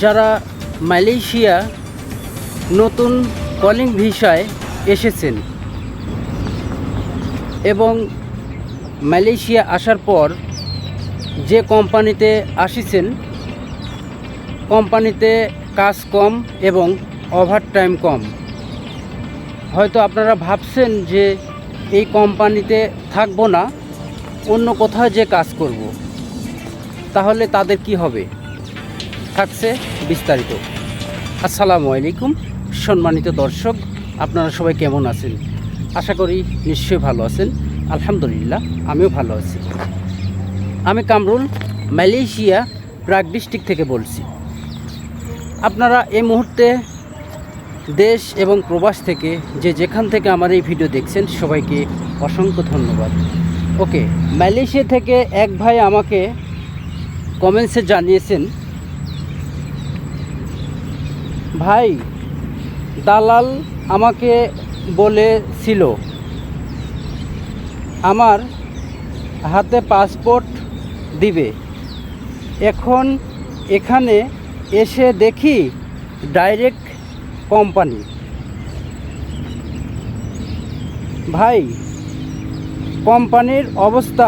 যারা মালয়েশিয়া নতুন কলিং ভিসায় এসেছেন এবং মালয়েশিয়া আসার পর যে কোম্পানিতে আসিছেন, কোম্পানিতে কাজ কম এবং ওভারটাইম কম। হয়তো আপনারা ভাবছেন যে এই কোম্পানিতে থাকবো না, অন্য কোথাও যে কাজ করব, তাহলে তাদের কি হবে? থাকছে বিস্তারিত। আসসালামু আলাইকুম সম্মানিত দর্শক, আপনারা সবাই কেমন আছেন? আশা করি নিশ্চয়ই ভালো আছেন। আলহামদুলিল্লাহ, আমিও ভালো আছি। আমি কামরুল, মালয়েশিয়া প্রাগ ডিস্ট্রিক্ট থেকে বলছি। আপনারা এই মুহূর্তে দেশ এবং প্রবাস থেকে যে যেখান থেকে আমার এই ভিডিও দেখছেন, সবাইকে অসংখ্য ধন্যবাদ। ওকে, মালয়েশিয়া থেকে এক ভাই আমাকে কমেন্টসে জানিয়েছেন, ভাই দালাল আমাকে বলেছিল আমার হাতে পাসপোর্ট দিবে, এখন এখানে এসে দেখি ডাইরেক্ট কোম্পানি। ভাই কোম্পানির অবস্থা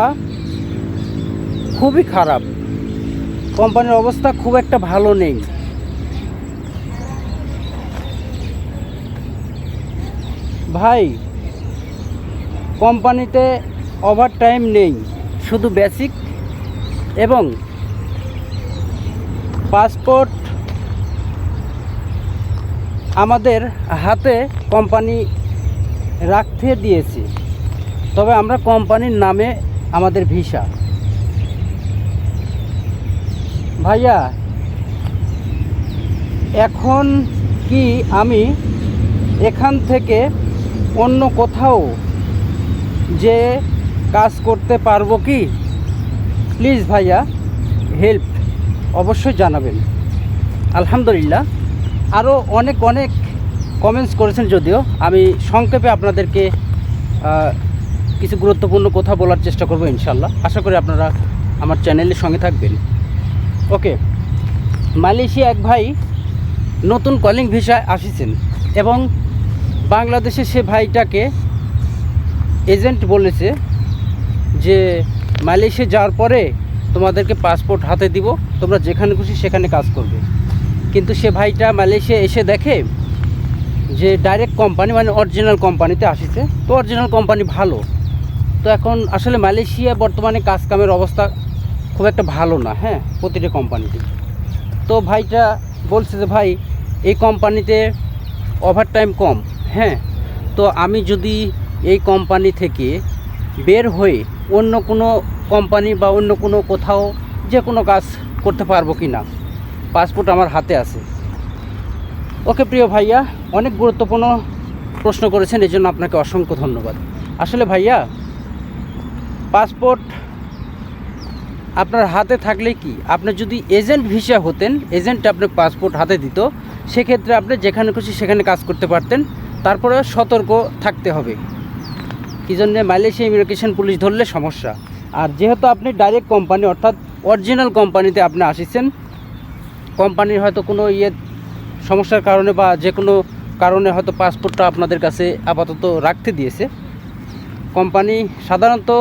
খুবই খারাপ, কোম্পানির অবস্থা খুব একটা ভালো নেই। ভাই কোম্পানিতে ওভারটাইম নেই, শুধু বেসিক এবং পাসপোর্ট আমাদের হাতে কোম্পানি রাখতে দিয়েছে, তবে আমরা কোম্পানির নামে আমাদের ভিসা। ভাইয়া এখন কি আমি এখান থেকে অন্য কোথাও যে কাজ করতে পারবো কি? প্লিজ ভাইয়া হেল্প অবশ্যই জানাবেন। আলহামদুলিল্লাহ, আরও অনেক কমেন্টস করেছেন, যদিও আমি সংক্ষেপে আপনাদেরকে কিছু গুরুত্বপূর্ণ কথা বলার চেষ্টা করব ইনশাল্লাহ। আশা করি আপনারা আমার চ্যানেলের সঙ্গে থাকবেন। ওকে, মালয়েশিয়া এক ভাই নতুন কলিং ভিসায় আসিছেন এবং বাংলাদেশে সে ভাইটাকে এজেন্ট বলেছে যে মালয়েশিয়া যাওয়ার পরে তোমাদেরকে পাসপোর্ট হাতে দিব, তোমরা যেখানে খুশি সেখানে কাজ করবে। কিন্তু সে ভাইটা মালয়েশিয়া এসে দেখে যে ডাইরেক্ট কোম্পানি, মানে অরিজিনাল কোম্পানিতে আসিছে। তো অরিজিনাল কোম্পানি ভালো। তো এখন আসলে মালয়েশিয়া বর্তমানে কাজ কামের অবস্থা খুব একটা ভালো না, হ্যাঁ, প্রতিটা কোম্পানিতে। তো ভাইটা বলছে যে ভাই এই কোম্পানিতে ওভারটাইম কম, হ্যাঁ, তো আমি যদি এই কোম্পানি থেকে বের হয়ে অন্য কোনো কোম্পানি বা অন্য কোনো কোথাও যে কোনো কাজ করতে পারবো কি না, পাসপোর্ট আমার হাতে আছে। ওকে প্রিয় ভাইয়া, অনেক গুরুত্বপূর্ণ প্রশ্ন করেছেন, এই জন্য আপনাকে অসংখ্য ধন্যবাদ। আসলে ভাইয়া পাসপোর্ট আপনার হাতে থাকলে কি, আপনি যদি এজেন্ট ভিসা হতেন, এজেন্ট আপনার পাসপোর্ট হাতে দিত, সেক্ষেত্রে আপনি যেখানে খুশি সেখানে কাজ করতে পারতেন। তারপরে সতর্ক থাকতে হবে, কী জন্যে মালয়েশিয়া ইমিগ্রেশন পুলিশ ধরলে সমস্যা। আর যেহেতু আপনি ডাইরেক্ট কোম্পানি অর্থাৎ অরিজিনাল কোম্পানিতে আপনি আসিছেন, কোম্পানির হয়তো কোনো সমস্যার কারণে বা যে কোনো কারণে হয়তো পাসপোর্টটা আপনাদের কাছে আপাতত রাখতে দিয়েছে কোম্পানি। সাধারণত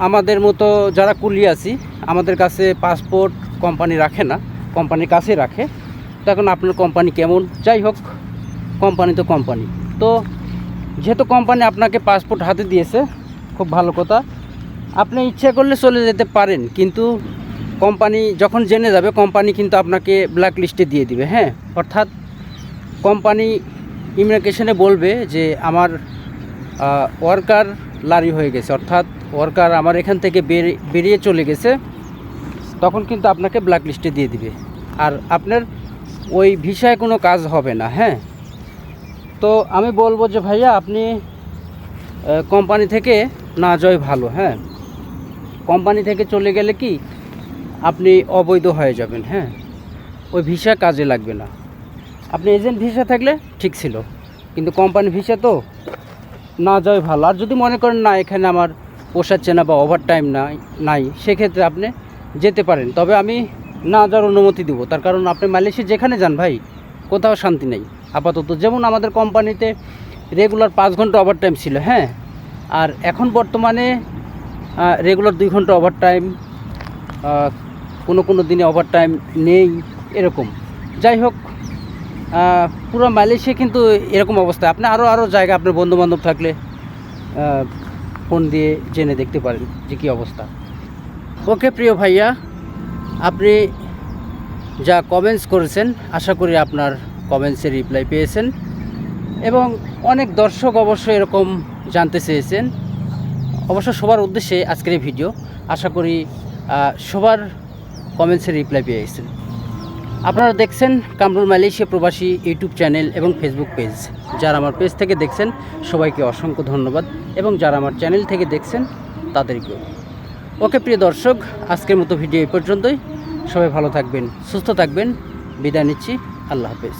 আমাদের মতো যারা কুলি আছি, আমাদের কাছে পাসপোর্ট কোম্পানি রাখে না, কোম্পানির কাছে রাখে। তো এখন আপনার কোম্পানি কেমন, যাই হোক, কোম্পানি তো কোম্পানি। তো যেহেতু কোম্পানি আপনাকে পাসপোর্ট হাতে দিয়েছে, খুব ভালো কথা, আপনি ইচ্ছা করলে চলে যেতে পারেন, কিন্তু কোম্পানি যখন জেনে যাবে, কোম্পানি কিন্তু আপনাকে ব্ল্যাক লিস্টে দিয়ে দিবে, হ্যাঁ। অর্থাৎ কোম্পানি ইমিগ্রেশনে বলবে যে আমার ওয়ার্কার লারি হয়ে গেছে, অর্থাৎ ওয়ার্কার আমার এখান থেকে বেরিয়ে চলে গেছে, তখন কিন্তু আপনাকে ব্ল্যাক লিস্টে দিয়ে দিবে, আর আপনার ওই ভিসায় কোনো কাজ হবে না, হ্যাঁ। তো আমি বলবো যে ভাইয়া আপনি কোম্পানি থেকে না যাওয়াই ভালো, হ্যাঁ। কোম্পানি থেকে চলে গেলে কি আপনি অবৈধ হয়ে যাবেন, হ্যাঁ, ওই ভিসা কাজে লাগবে না। আপনি এজেন্ট ভিসা থাকলে ঠিক ছিল, কিন্তু কোম্পানি ভিসা তো না যাওয়াই ভালো। আর যদি মনে করেন না এখানে আমার পোষাচ্ছে না বা ওভারটাইম নাই, সেক্ষেত্রে আপনি যেতে পারেন। তবে আমি না যাওয়ার অনুমতি দেবো। তার কারণ আপনি মালয়েশিয়া যেখানে যান ভাই, কোথাও শান্তি নেই আপাতত। যেমন আমাদের কোম্পানিতে রেগুলার 5 ঘন্টা ওভারটাইম ছিল, হ্যাঁ, আর এখন বর্তমানে রেগুলার 2 ঘন্টা ওভারটাইম, কোনো দিনে ওভারটাইম নেই, এরকম। যাই হোক, পুরো মালয়েশিয়া কিন্তু এরকম অবস্থা। আপনি আরও জায়গা আপনার বন্ধুবান্ধব থাকলে ফোন দিয়ে জেনে দেখতে পারেন যে কী অবস্থা। ওকে প্রিয় ভাইয়া, আপনি যা কমেন্টস করেছেন, আশা করি আপনার কমেন্টসের রিপ্লাই পেয়েছেন, এবং অনেক দর্শক অবশ্য এরকম জানতে চেয়েছেন। অবশ্য সবার উদ্দেশ্যে আজকের এই ভিডিও, আশা করি সবার কমেন্টসের রিপ্লাই পেয়েছেন। আপনারা দেখছেন কামরুল মালয়েশিয়া প্রবাসী ইউটিউব চ্যানেল এবং ফেসবুক পেজ। যারা আমার পেজ থেকে দেখছেন সবাইকে অসংখ্য ধন্যবাদ, এবং যারা আমার চ্যানেল থেকে দেখছেন তাদেরকেও। ওকে প্রিয় দর্শক, আজকের মতো ভিডিও এই পর্যন্তই। সবাই ভালো থাকবেন, সুস্থ থাকবেন, বিদায় নিচ্ছি। আল্লাহ হাফেজ।